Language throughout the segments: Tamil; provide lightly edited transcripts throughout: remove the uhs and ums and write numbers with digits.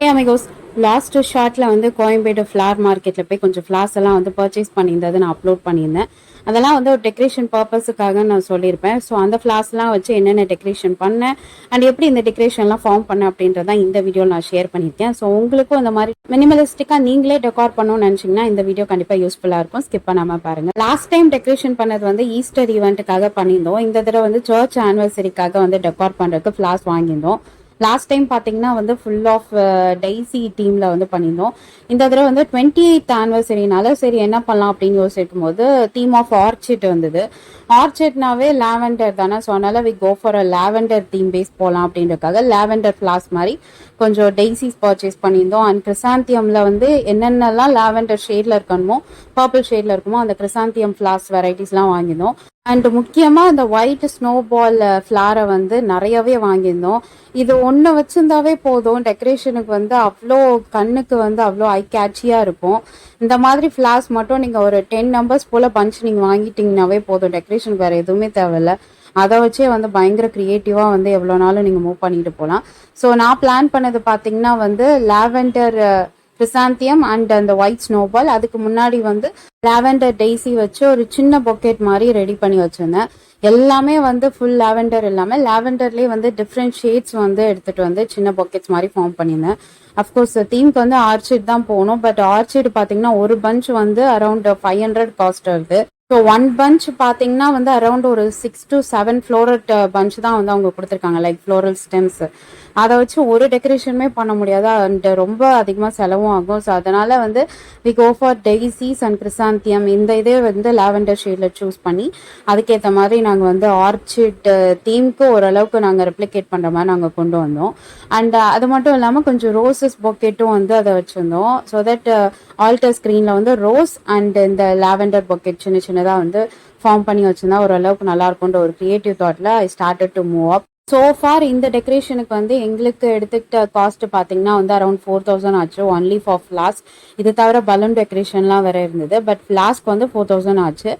அமிகோஸ் லாஸ்ட் ஷார்ட்ல வந்து கோயம்பேடு ஃப்ளார் மார்க்கெட்ல போய் கொஞ்சம் ஃப்ளார்ஸ் எல்லாம் வந்து பர்ச்சேஸ் பண்ணியிருந்தது நான் அப்லோட் பண்ணியிருந்தேன். அதெல்லாம் வந்து ஒரு டெக்கரேஷன் பர்பஸுக்காக நான் சொல்லியிருப்பேன். ஸோ அந்த ஃப்ளார்ஸ்லாம் வச்சு என்னென்ன டெக்கரேஷன் பண்ணேன் அண்ட் எப்படி இந்த டெக்கரேஷன்லாம் ஃபார்ம் பண்ணேன் அப்படின்றதான் இந்த வீடியோவில் நான் ஷேர் பண்ணியிருக்கேன். ஸோ உங்களுக்கும் இந்த மாதிரி மினிமலிஸ்டிக்காக நீங்களே டெக்கார் பண்ணணும்னு நினச்சிங்கன்னா இந்த வீடியோ கண்டிப்பாக யூஸ்ஃபுல்லாக இருக்கும். ஸ்கிப் பண்ணாமல் பாருங்கள். லாஸ்ட் டைம் டெக்கரேஷன் பண்ணது வந்து ஈஸ்டர் ஈவெண்ட்டுக்காக பண்ணியிருந்தோம். இந்த தடவை வந்து சர்ச் ஆனிவர்சரிக்காக வந்து டெக்கார் பண்ணுறதுக்கு ஃப்ளார்ஸ் வாங்கியிருந்தோம். லாஸ்ட் டைம் பார்த்தீங்கன்னா வந்து ஃபுல் ஆஃப் டெய்ஸி டீமில் வந்து பண்ணியிருந்தோம். இந்த தடவை வந்து 28th ஆனிவர்சரினால சரி என்ன பண்ணலாம் அப்படின்னு யோசிக்கும் போது தீம் ஆஃப் ஆர்ச்சிட் வந்தது. ஆர்ச்சிட்னாவே லாவெண்டர் தானே, ஸோ அதனால we go for a lavender theme base போகலாம் அப்படின்றதுக்காக லாவெண்டர் ஃப்ளார்ஸ் மாதிரி கொஞ்சம் டெய்ஸிஸ் பர்ச்சேஸ் பண்ணியிருந்தோம். அண்ட் கிறிசாந்தியமில் வந்து என்னென்னலாம் லாவெண்டர் ஷேடில் இருக்கணுமோ பர்பிள் ஷேடில் இருக்குமோ அந்த கிறிசாந்தியம் ஃப்ளார்ஸ் வெரைட்டிஸ்லாம் வாங்கியிருந்தோம். அண்ட் முக்கியமாக இந்த ஒயிட் ஸ்னோ பால் ஃப்ளாரை வந்து நிறையவே வாங்கியிருந்தோம். இது ஒன்று வச்சிருந்தாவே போதும், டெக்கரேஷனுக்கு வந்து அவ்வளோ கண்ணுக்கு வந்து அவ்வளோ ஐ கேட்சியாக இருக்கும். இந்த மாதிரி ஃப்ளார்ஸ் மட்டும் நீங்கள் ஒரு 10 நம்பர்ஸ் போல் பஞ்ச் நீங்கள் வாங்கிட்டீங்கன்னாவே போதும், டெக்கரேஷனுக்கு வேறு எதுவுமே தேவையில்லை. அதை வச்சே வந்து பயங்கர க்ரியேட்டிவாக வந்து எவ்வளோ நாளும் நீங்கள் மூவ் பண்ணிட்டு போகலாம். ஸோ நான் பிளான் பண்ணது பார்த்தீங்கன்னா வந்து லாவெண்டர் கிறிசாந்தியம் அண்ட் அந்த ஒயிட் ஸ்னோபால், அதுக்கு முன்னாடி வந்து லாவெண்டர் டெய்ஸி வச்சு ஒரு சின்ன பொக்கெட் மாதிரி ரெடி பண்ணி வச்சிருந்தேன். எல்லாமே வந்து ஃபுல் லாவெண்டர் இல்லாமல் லாவெண்டர்லேயே வந்து டிஃப்ரெண்ட் ஷேட்ஸ் வந்து எடுத்துகிட்டு வந்து சின்ன பொக்கெட்ஸ் மாதிரி ஃபார்ம் பண்ணியிருந்தேன். அஃப்கோர்ஸ் தீம்க்கு வந்து ஆர்ச்சிட் தான் போகணும். பட் ஆர்ச்சிட் பார்த்தீங்கன்னா ஒரு பஞ்ச் வந்து அரௌண்ட் 500 காஸ்ட் வருது. ஸோ ஒன் பஞ்ச் பார்த்தீங்கன்னா வந்து அரௌண்ட் ஒரு 6 to 7 ஃப்ளோரட் பஞ்ச் தான் வந்து அவங்க கொடுத்துருக்காங்க, லைக் ஃப்ளோரல் ஸ்டெம்ஸ். அதை வச்சு ஒரு டெக்கரேஷனுமே பண்ண முடியாது அண்ட் ரொம்ப அதிகமாக செலவும் ஆகும். ஸோ அதனால வந்து we go for daisies and chrysanthemum, இந்த இதே வந்து லாவெண்டர் ஷேடில் சூஸ் பண்ணி அதுக்கேற்ற மாதிரி நாங்கள் வந்து ஆர்ச்சிட் தீம்க்கு ஓரளவுக்கு நாங்கள் ரெப்ளிகேட் பண்ணுற மாதிரி நாங்கள் கொண்டு வந்தோம். அண்ட் அது மட்டும் இல்லாமல் கொஞ்சம் ரோசஸ் பொக்கெட்டும் வந்து அதை வச்சுருந்தோம். ஸோ தட் ஆல்டர் ஸ்க்ரீனில் வந்து ரோஸ் அண்ட் இந்த லாவெண்டர் பொக்கெட் சின்ன சின்னதாக வந்து ஃபார்ம் பண்ணி வச்சுருந்தா ஓரளவுக்கு நல்லா இருக்கும்ன்ற ஒரு கிரியேட்டிவ் தாட்டில் I started to move up. So for இந்த டெக்கரேஷனுக்கு வந்து எங்களுக்கு எடுத்துக்கிட்ட காஸ்ட் பார்த்தீங்கன்னா வந்து அரௌண்ட் 4000 ஆச்சு ஒன்லி ஃபார் ஃப்ளாஸ்க். இது தவிர பலூன் டெக்கரேஷன்லாம் வேற இருந்தது. பட் ஃப்ளாஸ்க் வந்து 4000 ஆச்சு.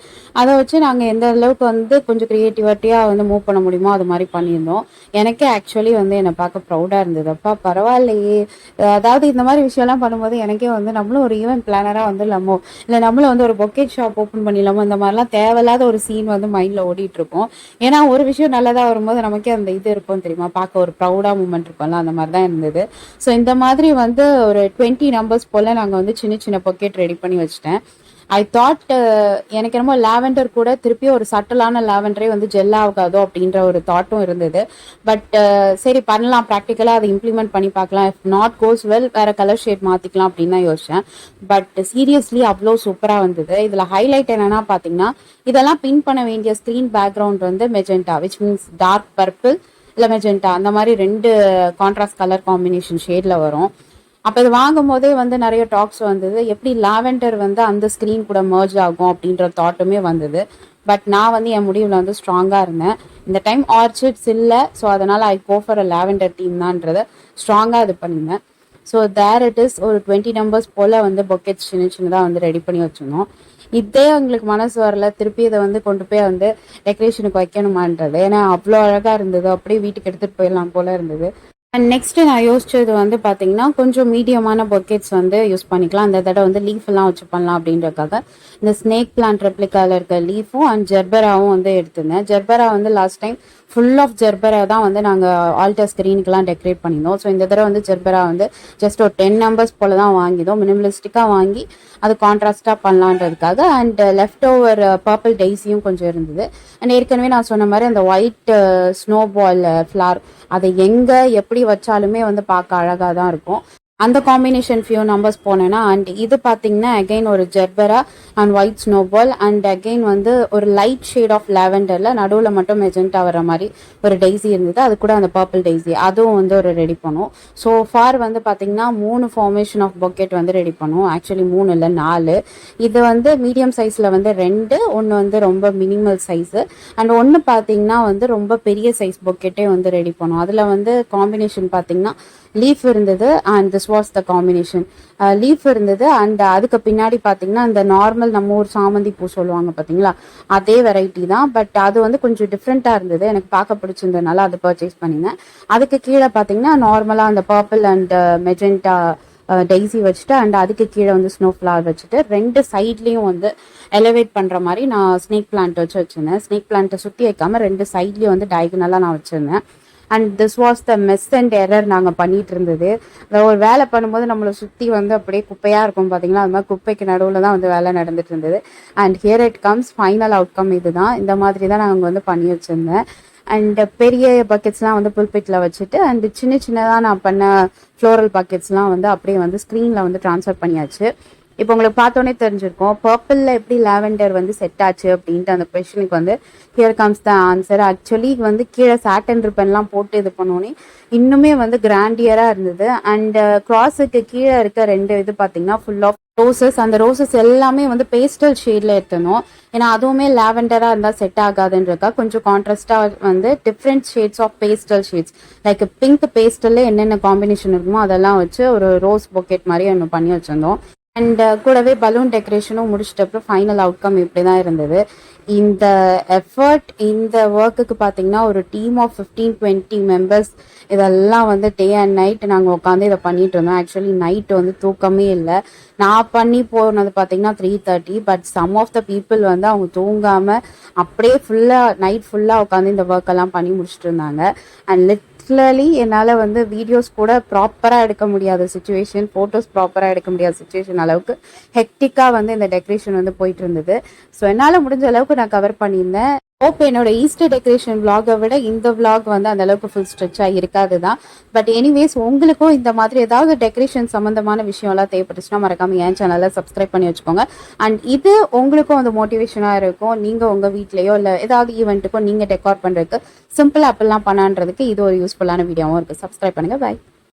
அதை வச்சு நாங்கள் எந்த அளவுக்கு வந்து கொஞ்சம் க்ரியேட்டிவிட்டியாக வந்து மூவ் பண்ண முடியுமோ அது மாதிரி பண்ணியிருந்தோம். எனக்கே ஆக்சுவலி வந்து என்னை பார்க்க ப்ரௌடாக இருந்தது. அப்பா பரவாயில்லையே, அதாவது இந்த மாதிரி விஷயம்லாம் பண்ணும்போது எனக்கே வந்து நம்மளும் ஒரு ஈவெண்ட் பிளானராக வந்துடலாமோ, இல்லை நம்மளும் வந்து ஒரு பொக்கெட் ஷாப் ஓப்பன் பண்ணிடலாமோ, இந்த மாதிரிலாம் தேவையில்லாத ஒரு சீன் வந்து மைண்டில் ஓடிட்டு இருக்கும். ஏன்னா ஒரு விஷயம் நல்லதாக வரும்போது நமக்கே அந்த இது இருக்கும் தெரியுமா, பார்க்க ஒரு ப்ரௌடா மூமெண்ட் இருக்கும்ல, அந்த மாதிரி தான் இருந்தது. ஸோ இந்த மாதிரி வந்து ஒரு 20 நம்பர்ஸ் போல் நாங்கள் வந்து சின்ன சின்ன பொக்கெட் ரெடி பண்ணி வச்சுட்டேன். ஐ தாட் எனக்கு என்னமோ லாவெண்டர் கூட திருப்பி ஒரு சட்டலான லாவெண்டரே வந்து ஜெல் ஆகாதோ அப்படின்ற ஒரு தாட்டும் இருந்தது. பட் சரி பண்ணலாம், ப்ராக்டிக்கலாக அதை இம்ப்ளிமெண்ட் பண்ணி பார்க்கலாம். இஃப் நாட் கோஸ் வெல் வேற கலர் ஷேட் மாற்றிக்கலாம் அப்படின்னு தான் யோசித்தேன். பட் சீரியஸ்லி அவ்வளோ சூப்பராக வந்தது. இதில் ஹைலைட் என்னன்னா பார்த்தீங்கன்னா இதெல்லாம் பின் பண்ண வேண்டிய ஸ்க்ரீன் பேக்ரவுண்ட் வந்து magenta, which means dark purple இல்லை மெஜெண்டா, அந்த மாதிரி 2 கான்ட்ராஸ்ட் கலர் காம்பினேஷன் ஷேடில் வரும். அப்போ இது வாங்கும் போதே வந்து நிறைய டாக்ஸ் வந்தது, எப்படி லாவெண்டர் வந்து அந்த ஸ்க்ரீன் கூட மர்ஜ் ஆகும் அப்படின்ற தாட்டுமே வந்தது. பட் நான் வந்து என் முடிவில் வந்து ஸ்ட்ராங்காக இருந்தேன். இந்த டைம் ஆர்ச்சிட்ஸ் இல்லை, ஸோ அதனால் I go for a lavender theme தான்றதை ஸ்ட்ராங்காக இது பண்ணியிருந்தேன். ஸோ தேர் இட் இஸ், ஒரு 20 நம்பர்ஸ் போல் வந்து பொக்கெட்ஸ் சின்ன சின்னதாக வந்து ரெடி பண்ணி வச்சுருந்தோம். இதே அவங்களுக்கு மனசு வரல, திருப்பி இதை வந்து கொண்டு போய் வந்து டெக்கரேஷனுக்கு வைக்கணுமான்றது. ஏன்னா அவ்வளோ அழகாக இருந்தது, அப்படியே வீட்டுக்கு எடுத்துகிட்டு போயிடலாம் போல இருந்தது. அண்ட் நெக்ஸ்ட் நான் யோசிச்சது வந்து பார்த்தீங்கன்னா கொஞ்சம் மீடியமான பொக்கெட்ஸ் வந்து யூஸ் பண்ணிக்கலாம். அந்த தடவை வந்து லீஃப் எல்லாம் வச்சு பண்ணலாம் அப்படின்றதுக்காக இந்த ஸ்னேக் பிளான்ட் ரெப்ளிகாவில் இருக்க லீஃபும் அண்ட் ஜெர்பராவும் வந்து எடுத்திருந்தேன். ஜெர்பரா வந்து last time full of gerbera தான் வந்து நாங்கள் ஆல்டர் ஸ்க்ரீனுக்குலாம் டெக்கரேட் பண்ணியிருந்தோம். ஸோ இந்த தடவை வந்து ஜெர்பரா வந்து ஜஸ்ட் ஒரு 10 நம்பர்ஸ் போல் தான் வாங்கினோம், மினிமலிஸ்டிக்காக வாங்கி அது கான்ட்ராஸ்டாக பண்ணலான்றதுக்காக. அண்ட் லெஃப்ட் ஓவர் பர்பிள் டெய்ஸியும் கொஞ்சம் இருந்தது. அண்ட் ஏற்கனவே நான் சொன்ன மாதிரி அந்த ஒயிட் ஸ்னோ பால் ஃப்ளார், அதை எங்கே எப்படி வச்சாலுமே வந்து பார்க்க அழகாக தான் இருக்கும். அந்த காம்பினேஷன் ஃபியூ நம்பர்ஸ் போனேன்னா. அண்ட் இது பார்த்தீங்கன்னா அகெயின் ஒரு gerbera and white snowball and again வந்து ஒரு லைட் ஷேட் ஆஃப் லாவெண்டரில் நடுவில் மட்டும் மெஜெண்டா வர மாதிரி ஒரு டெய்ஸி இருந்தது. அது கூட அந்த பர்பிள் டெய்ஸி அதுவும் வந்து ஒரு ரெடி பண்ணும். ஸோ ஃபார் வந்து பார்த்தீங்கன்னா 3 ஃபார்மேஷன் ஆஃப் பொக்கெட் வந்து ரெடி பண்ணும். ஆக்சுவலி 3 இல்லை 4. இது வந்து மீடியம் சைஸில் வந்து 2, ஒன்று வந்து ரொம்ப மினிமல் சைஸு அண்ட் ஒன்று பார்த்தீங்கன்னா வந்து ரொம்ப பெரிய சைஸ் பொக்கெட்டே வந்து ரெடி பண்ணும். அதில் வந்து காம்பினேஷன் பார்த்தீங்கன்னா லீஃப் இருந்தது and was the combination. Leaf இருந்தது அண்ட் அதுக்கு பின்னாடி பார்த்தீங்கன்னா இந்த நார்மல் நம்ம ஊர் சாமந்தி பூ சொல்லுவாங்க பார்த்தீங்களா, அதே வெரைட்டி தான். பட் அது வந்து கொஞ்சம் டிஃப்ரெண்ட்டாக இருந்தது, எனக்கு பார்க்க பிடிச்சிருந்ததுனால அதை பர்ச்சேஸ் பண்ணினேன். அதுக்கு கீழே பார்த்தீங்கன்னா நார்மலாக அந்த பர்பிள் அண்ட் மெஜெண்டா டெய்ஸி வச்சுட்டு அண்ட் அதுக்கு கீழே வந்து ஸ்னோ ஃப்ளவர் வச்சுட்டு 2 சைட்லேயும் வந்து எலிவேட் பண்ணுற மாதிரி நான் ஸ்னேக் பிளான்ட் வச்சுருந்தேன். ஸ்னேக் பிளான்ட்டை சுற்றி வைக்காமல் 2 சைட்லேயும் வந்து டயகனலாக நான் வச்சுருந்தேன். And this was the mess and error நாங்கள் பண்ணிட்டு இருந்தது. ஒரு வேலை பண்ணும்போது நம்மளை சுற்றி வந்து அப்படியே குப்பையாக இருக்கும் பார்த்தீங்களா, அது மாதிரி குப்பைக்கு நடுவில் தான் வந்து வேலை நடந்துட்டு இருந்தது. And here it comes final outcome. இதுதான், இந்த மாதிரி தான் நாங்கள் வந்து பண்ணி வச்சுருந்தேன். அண்ட் பெரிய பக்கெட்ஸ்லாம் வந்து புல்பிட்டில் வச்சுட்டு அண்ட் சின்ன சின்னதாக நான் பண்ண ஃப்ளோரல் பக்கெட்ஸ்லாம் வந்து அப்படியே வந்து ஸ்க்ரீனில் வந்து ட்ரான்ஸ்ஃபர் பண்ணியாச்சு. இப்போ உங்களுக்கு பார்த்தோன்னே தெரிஞ்சிருக்கும் பர்பிளில் எப்படி லாவெண்டர் வந்து செட் ஆச்சு அப்படின்ட்டு அந்த கொஷனுக்கு வந்து here comes the answer. Actually வந்து கீழே சாட்டன் ரிப்பன்லாம் போட்டு இது பண்ணோன்னே இன்னுமே வந்து கிராண்டியராக இருந்தது. அண்ட் கிராஸுக்கு கீழே இருக்க 2 இது பார்த்தீங்கன்னா ஃபுல் ஆஃப் ரோசஸ். அந்த ரோசஸ் எல்லாமே வந்து பேஸ்டல் ஷேடில் எடுத்தணும், ஏன்னா அதுவுமே லாவெண்டராக இருந்தால் செட் ஆகாதுன்றக்கா கொஞ்சம் கான்ட்ராஸ்டாக வந்து different shades of pastel shades like pink பேஸ்டல்ல என்னென்ன காம்பினேஷன் இருக்குமோ அதெல்லாம் வச்சு ஒரு ரோஸ் பொக்கெட் மாதிரி ஒன்று பண்ணி வச்சுருந்தோம். அண்ட் கூடவே பலூன் டெக்கரேஷனும் முடிச்சிட்ட அப்புறம் ஃபைனல் அவுட்கம் இப்படி தான் இருந்தது. இந்த எஃபர்ட் இந்த ஒர்க்குக்கு பார்த்தீங்கன்னா ஒரு டீம் ஆஃப் 15-20 மெம்பர்ஸ் இதெல்லாம் வந்து டே அண்ட் நைட் நாங்கள் உட்காந்து இதை பண்ணிட்டு இருந்தோம். ஆக்சுவலி நைட்டு வந்து தூக்கமே இல்லை. நான் பண்ணி போனது பார்த்தீங்கன்னா 3:30. But some of the people வந்து அவங்க தூங்காமல் அப்படியே ஃபுல்லாக நைட் ஃபுல்லாக உட்காந்து இந்த ஒர்க் எல்லாம் பண்ணி முடிச்சுட்டு இருந்தாங்க. அண்ட் லிட்ரலி என்னால் வந்து வீடியோஸ் கூட ப்ராப்பராக எடுக்க முடியாத சுச்சுவேஷன், ஃபோட்டோஸ் ப்ராப்பராக எடுக்க முடியாத சுச்சுவேஷன் அளவுக்கு ஹெக்டிக்காக வந்து இந்த டெக்கரேஷன் வந்து போயிட்டு இருந்தது. ஸோ என்னால் முடிஞ்ச அளவுக்கு நான் கவர் பண்ணியிருந்தேன். ஓகே, என்னோட ஈஸ்டர் டெக்கரேஷன் விலாகை விட இந்த விலாக் வந்து அந்த அளவுக்கு ஃபுல் ஸ்ட்ரெச்சாக இருக்காது தான். பட் எனிவேஸ் உங்களுக்கும் இந்த மாதிரி ஏதாவது டெக்கரேஷன் சம்மந்தமான விஷயம்லாம் தேவைப்பட்டுச்சுன்னா மறக்காமல் என் சேனலை சப்ஸ்கிரைப் பண்ணி வச்சுக்கோங்க. அண்ட் இது உங்களுக்கும் அந்த மோட்டிவேஷனாக இருக்கும். நீங்கள் உங்கள் வீட்லேயோ இல்லை ஏதாவது ஈவெண்ட்டுக்கோ நீங்கள் டெக்கார் பண்ணுறதுக்கு சிம்பிள் அப்பெல்லாம் பண்ணான்றதுக்கு இது ஒரு யூஸ்ஃபுல்லான வீடியோவும் இருக்குது. சப்ஸ்கிரைப் பண்ணுங்கள். பை.